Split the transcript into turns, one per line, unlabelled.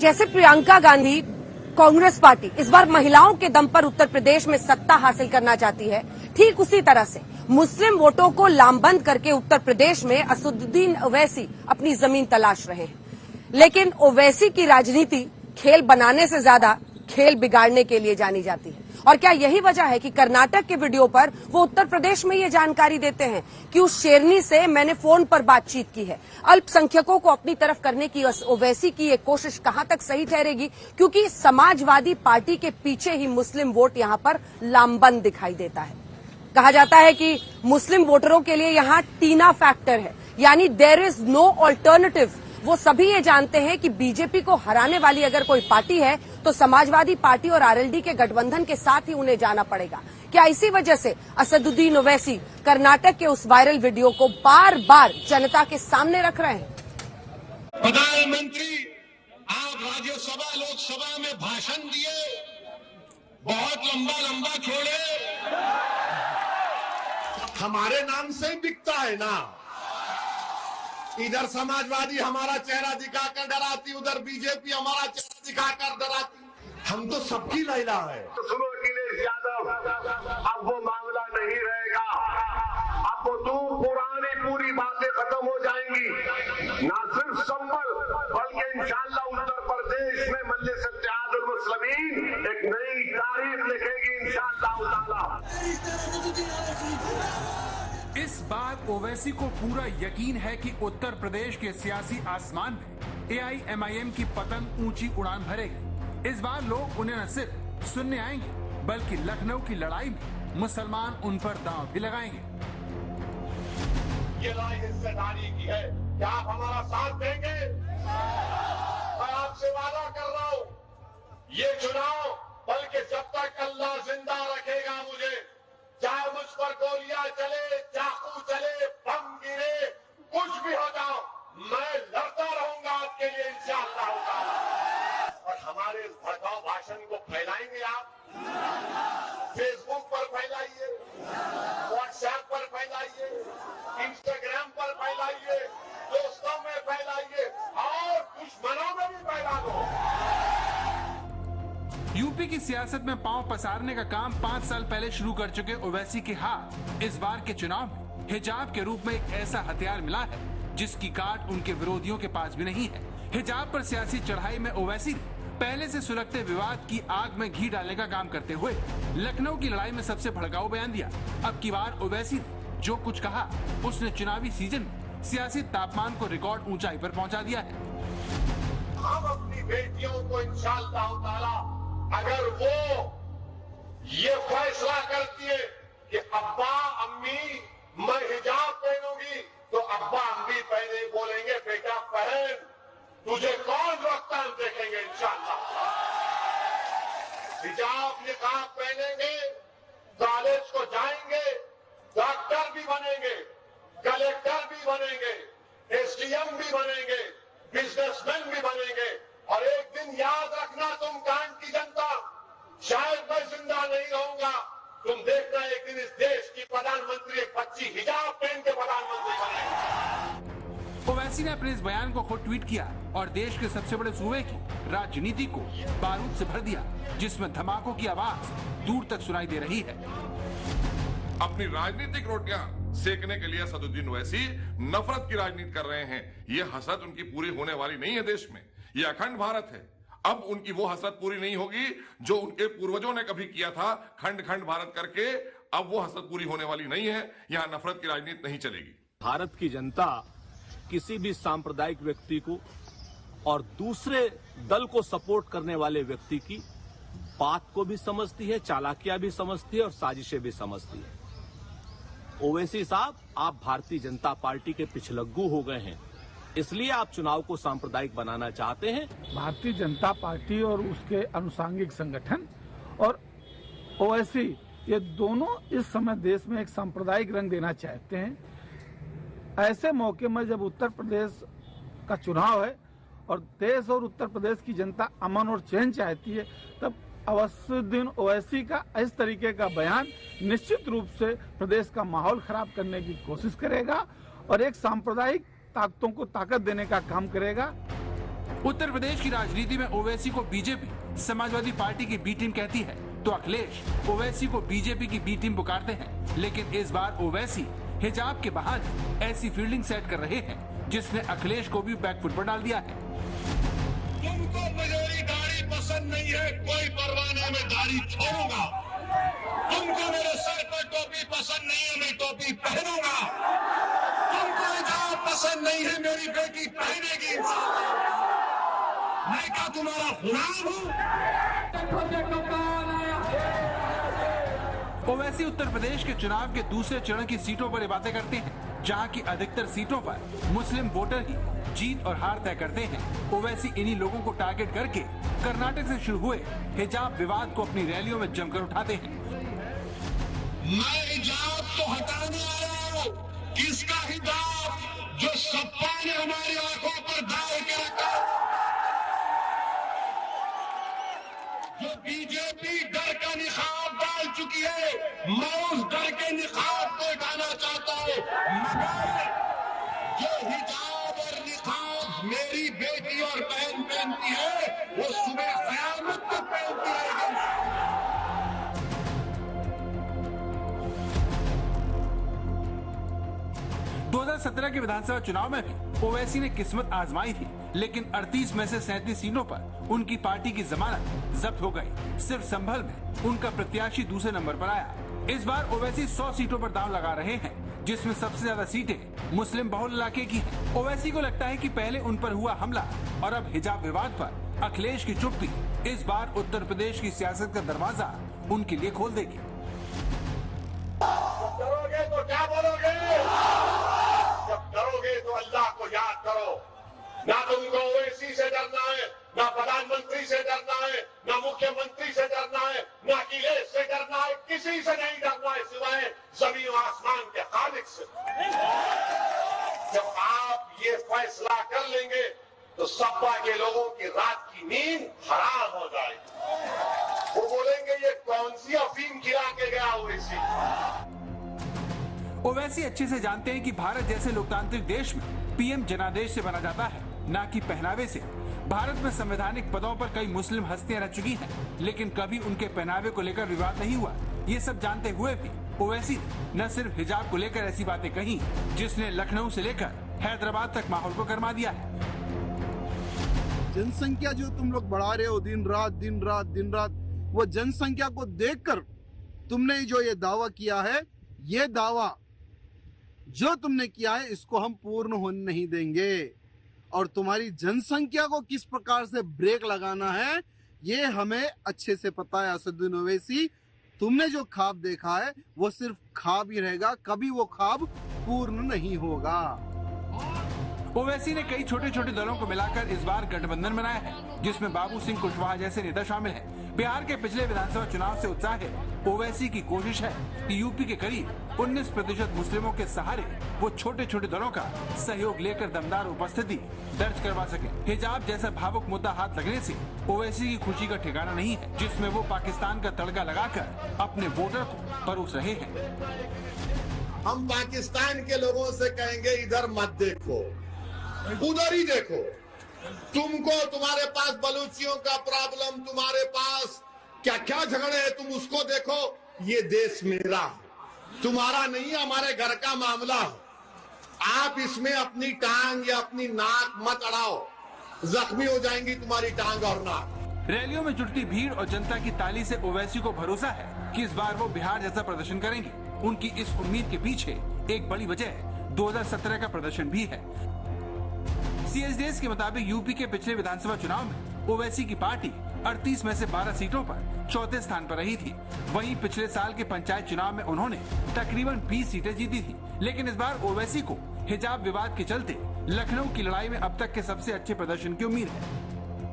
जैसे प्रियंका गांधी कांग्रेस पार्टी इस बार महिलाओं के दम पर उत्तर प्रदेश में सत्ता हासिल करना चाहती है, ठीक उसी तरह से मुस्लिम वोटों को लामबंद करके उत्तर प्रदेश में असदुद्दीन ओवैसी अपनी जमीन तलाश रहे हैं। लेकिन ओवैसी की राजनीति खेल बनाने से ज्यादा खेल बिगाड़ने के लिए जानी जाती है। और क्या यही वजह है कि कर्नाटक के वीडियो पर वो उत्तर प्रदेश में ये जानकारी देते हैं कि उस शेरनी से मैंने फोन पर बातचीत की है। अल्पसंख्यकों को अपनी तरफ करने की ओवैसी की ये कोशिश कहां तक सही ठहरेगी, क्योंकि समाजवादी पार्टी के पीछे ही मुस्लिम वोट यहां पर लामबंद दिखाई देता है। कहा जाता है कि मुस्लिम वोटरों के लिए यहां टीना फैक्टर है, यानी देयर इज नो ऑल्टरनेटिव। वो सभी ये जानते हैं कि बीजेपी को हराने वाली अगर कोई पार्टी है तो समाजवादी पार्टी और आरएलडी के गठबंधन के साथ ही उन्हें जाना पड़ेगा। क्या इसी वजह से असदुद्दीन ओवैसी कर्नाटक के उस वायरल वीडियो को बार बार जनता के सामने रख रहे हैं?
प्रधानमंत्री, आप राज्यसभा लोकसभा में भाषण दिए, बहुत लंबा छोड़े, हमारे नाम से ही बिकता है ना। इधर समाजवादी हमारा चेहरा दिखाकर डराती, उधर बीजेपी हमारा चेहरा दिखाकर डराती। हम तो सबकी लैला है।
तो सुनो अखिलेश यादव, अब वो मामला नहीं रहेगा। अब वो तो पूरी बातें खत्म हो जाएंगी। ना सिर्फ संबल बल्कि इंशाअल्लाह उत्तर प्रदेश में मजलिस इत्तेहादुल मुस्लिमीन एक नई तारीख लिखेगी इंशाअल्लाह ताला।
इस बार ओवैसी को पूरा यकीन है कि उत्तर प्रदेश के सियासी आसमान में एआईएमआईएम की पतंग ऊंची उड़ान भरेगी। इस बार लोग उन्हें न सिर्फ सुनने आएंगे बल्कि लखनऊ की लड़ाई में मुसलमान उन पर दांव भी लगाएंगे।
ये लड़ाई हिस्सेदारी की है, क्या आप हमारा साथ देंगे? मैं आपसे वादा कर रहा हूँ, ये चुनाव बल्कि जब तक अल्लाह जिंदा रखेगा मुझे, चाहे मुझ पर गोलियां चले, चाकू चले, बम गिरे, कुछ भी हो जाओ, मैं लड़ता रहूंगा आपके लिए इंशाअल्लाह ताला। और हमारे इस भड़काऊ भाषण को फैलाएंगे आप, फेसबुक पर फैलाइए, व्हाट्सएप पर फैलाइए, इंस्टाग्राम पर फैलाइए, दोस्तों में फैलाइए और दुश्मनों में भी फैला दो।
यूपी की सियासत में पांव पसारने का काम 5 साल पहले शुरू कर चुके ओवैसी के हाथ इस बार के चुनाव में हिजाब के रूप में एक ऐसा हथियार मिला है जिसकी काट उनके विरोधियों के पास भी नहीं है। हिजाब पर सियासी चढ़ाई में ओवैसी ने पहले से सुलगते विवाद की आग में घी डालने का काम करते हुए लखनऊ की लड़ाई में सबसे भड़काऊ बयान दिया। अब की बार ओवैसी ने जो कुछ कहा उसने चुनावी सीजन में सियासी तापमान को रिकॉर्ड ऊंचाई पर पहुंचा दिया है।
हम अपनी बेटियों को इंशाअल्लाह ताला अगर वो ये फैसला करती है कि अब्बा अम्मी मैं हिजाब पहनूंगी, तो अब्बा अम्मी पहने बोलेंगे बेटा पहन, तुझे कौन रोकता हम देखेंगे इंशाअल्लाह। हिजाब निकाब पहनेंगे, कॉलेज को जाएंगे, डॉक्टर भी बनेंगे, कलेक्टर भी बनेंगे, एसडीएम भी बनेंगे, बिजनेसमैन भी बनेंगे। और एक दिन याद रखना तुम कांड की जनता, शायद मैं जिंदा नहीं रहूंगा, तुम देखना एक दिन इस देश की प्रधानमंत्री एक बच्ची हिजाब पहन के प्रधानमंत्री बनेगी।
ओवैसी ने अपने इस बयान को खुद ट्वीट किया और देश के सबसे बड़े सूबे की राजनीति को बारूद से भर दिया, जिसमें धमाकों की आवाज दूर तक सुनाई दे रही है।
अपनी राजनीतिक रोटियां सेकने के लिए असदुद्दीन ओवैसी नफरत की राजनीति कर रहे हैं। ये हसरत उनकी पूरी होने वाली नहीं है। देश में ये अखंड भारत है। अब उनकी वो हसरत पूरी नहीं होगी जो उनके पूर्वजों ने कभी किया था, खंड खंड भारत करके। अब वो हसरत पूरी होने वाली नहीं है। यहाँ नफरत की राजनीति नहीं चलेगी।
भारत की जनता किसी भी सांप्रदायिक व्यक्ति को और दूसरे दल को सपोर्ट करने वाले व्यक्ति की बात को भी समझती है, चालाकियां भी समझती है और साजिशें भी समझती है। ओवैसी साहब, आप भारतीय जनता पार्टी के पिछलग्गू हो गए हैं, इसलिए आप चुनाव को सांप्रदायिक बनाना चाहते हैं।
भारतीय जनता पार्टी और उसके अनुसांगिक संगठन और ओवैसी, ये दोनों इस समय देश में एक सांप्रदायिक रंग देना चाहते हैं। ऐसे मौके में जब उत्तर प्रदेश का चुनाव है और देश और उत्तर प्रदेश की जनता अमन और चैन चाहती है, तब असदुद्दीन ओवैसी का इस तरीके का बयान निश्चित रूप से प्रदेश का माहौल खराब करने की कोशिश करेगा और एक सांप्रदायिक ताकतों को ताकत देने का काम करेगा।
उत्तर प्रदेश की राजनीति में ओवैसी को बीजेपी समाजवादी पार्टी की बी टीम कहती है, तो अखिलेश ओवैसी को बीजेपी की बी टीम पुकारते हैं। लेकिन इस बार ओवैसी हिजाब के बहाने ऐसी फील्डिंग सेट कर रहे हैं जिसने अखिलेश को भी बैकफुट पर डाल दिया है।
तुमको मेरी दाढ़ी पसंद नहीं है, कोई परवाह नहीं, मैं दाढ़ी छोड़ूंगा। तुमको मेरे सर पर टोपी पसंद नहीं है, मैं टोपी पहनूंगा। तुमको हिजाब पसंद नहीं है, मेरी बेटी पहनेगी। मैं क्या तुम्हारा गुलाम हूँ?
ओवैसी उत्तर प्रदेश के चुनाव के दूसरे चरण की सीटों पर ये बातें करते हैं, जहां की अधिकतर सीटों पर मुस्लिम वोटर ही जीत और हार तय करते हैं। ओवैसी इन्हीं लोगों को टारगेट करके कर्नाटक से शुरू हुए हिजाब विवाद को अपनी रैलियों में जमकर उठाते हैं।
मैं हिजाब तो हटाने आया हूँ। किसका हिजाब? जो सपा ने हमारी आंखों पर डाल के रखा, जो बीजेपी डर का निकाब डाल चुकी है, मैं उस डर के निकाब को हटाना चाहता हूँ। मगर जो हिजाब और निकाब मेरी बेटी और बहन पहनती है, वो सुबह क़यामत तक पहनती रहेगी।
2017 के विधानसभा चुनाव में भी ओवैसी ने किस्मत आजमाई थी, लेकिन 38 में से 37 सीटों पर उनकी पार्टी की जमानत जब्त हो गई। सिर्फ संभल में उनका प्रत्याशी दूसरे नंबर पर आया। इस बार ओवैसी 100 सीटों पर दांव लगा रहे हैं, जिसमें सबसे ज्यादा सीटें मुस्लिम बहुल इलाके की हैं। ओवैसी को लगता है कि पहले उन पर हुआ हमला और अब हिजाब विवाद पर अखिलेश की चुप्पी इस बार उत्तर प्रदेश की सियासत का दरवाजा उनके लिए खोल देगी।
डरोगे तो क्या बोलोगे? जब डरोगे तो अल्लाह को याद करो। ना तुमको ओवैसी से डरना है, ना प्रधानमंत्री से डरना है, ना मुख्यमंत्री से डरना है, ना अखिलेश से डरना है, किसी से नहीं डरना है सिवाय जमीन और आसमान के खालिक से। जब आप ये फैसला कर लेंगे तो सपा के लोगों की रात की नींद हराम हो जाएगी। वो बोलेंगे ये कौन सी अफीम खिला के गया ओवैसी।
ओवैसी अच्छे से जानते हैं कि भारत जैसे लोकतांत्रिक देश में पीएम जनादेश से बना जाता है, ना कि पहनावे से। भारत में संवैधानिक पदों पर कई मुस्लिम हस्तियां रह चुकी हैं, लेकिन कभी उनके पहनावे को लेकर विवाद नहीं हुआ। ये सब जानते हुए भी ओवैसी ने न सिर्फ हिजाब को लेकर ऐसी बातें कही जिसने लखनऊ से लेकर हैदराबाद तक माहौल को गरमा दिया है।
जनसंख्या जो तुम लोग बढ़ा रहे हो दिन रात, वो जनसंख्या को देखकर तुमने जो ये दावा किया है, ये दावा जो तुमने किया है इसको हम पूर्ण होने नहीं देंगे। और तुम्हारी जनसंख्या को किस प्रकार से ब्रेक लगाना है ये हमें अच्छे से पता है। असदुद्दीन ओवैसी, तुमने जो ख्वाब देखा है वो सिर्फ ख्वाब ही रहेगा, कभी वो ख्वाब पूर्ण नहीं होगा।
ओवैसी ने कई छोटे छोटे दलों को मिलाकर इस बार गठबंधन बनाया है, जिसमें बाबू सिंह कुशवाहा जैसे नेता शामिल हैं। बिहार के पिछले विधानसभा चुनाव से उत्साह है। ओवैसी की कोशिश है कि यूपी के करीब 19% मुस्लिमों के सहारे वो छोटे छोटे दलों का सहयोग लेकर दमदार उपस्थिति दर्ज करवा सके। हिजाब जैसा भावुक मुद्दा हाथ लगने से ओवैसी की खुशी का ठिकाना नहीं है, जिसमें वो पाकिस्तान का तड़का लगाकर अपने वोटर को परोस रहे हैं।
हम पाकिस्तान के लोगों से कहेंगे इधर मत देखो, उधर ही देखो। तुमको तुम्हारे पास बलूचियों का प्रॉब्लम, तुम्हारे पास क्या क्या झगड़े हैं, तुम उसको देखो। ये देश मेरा है, तुम्हारा नहीं, हमारे घर का मामला है। आप इसमें अपनी टांग या अपनी नाक मत अड़ाओ, जख्मी हो जाएंगी तुम्हारी टांग और नाक।
रैलियों में जुटती भीड़ और जनता की ताली से ओवैसी को भरोसा है कि इस बार वो बिहार जैसा प्रदर्शन करेंगे। उनकी इस उम्मीद के पीछे एक बड़ी वजह 2017 का प्रदर्शन भी है। सीएसडीएस के मुताबिक यूपी के पिछले विधानसभा चुनाव में ओवैसी की पार्टी 38 में से 12 सीटों पर चौथे स्थान पर रही थी। वहीं पिछले साल के पंचायत चुनाव में उन्होंने तकरीबन 20 सीटें जीती थी। लेकिन इस बार ओवैसी को हिजाब विवाद के चलते लखनऊ की लड़ाई में अब तक के सबसे अच्छे प्रदर्शन की उम्मीद है।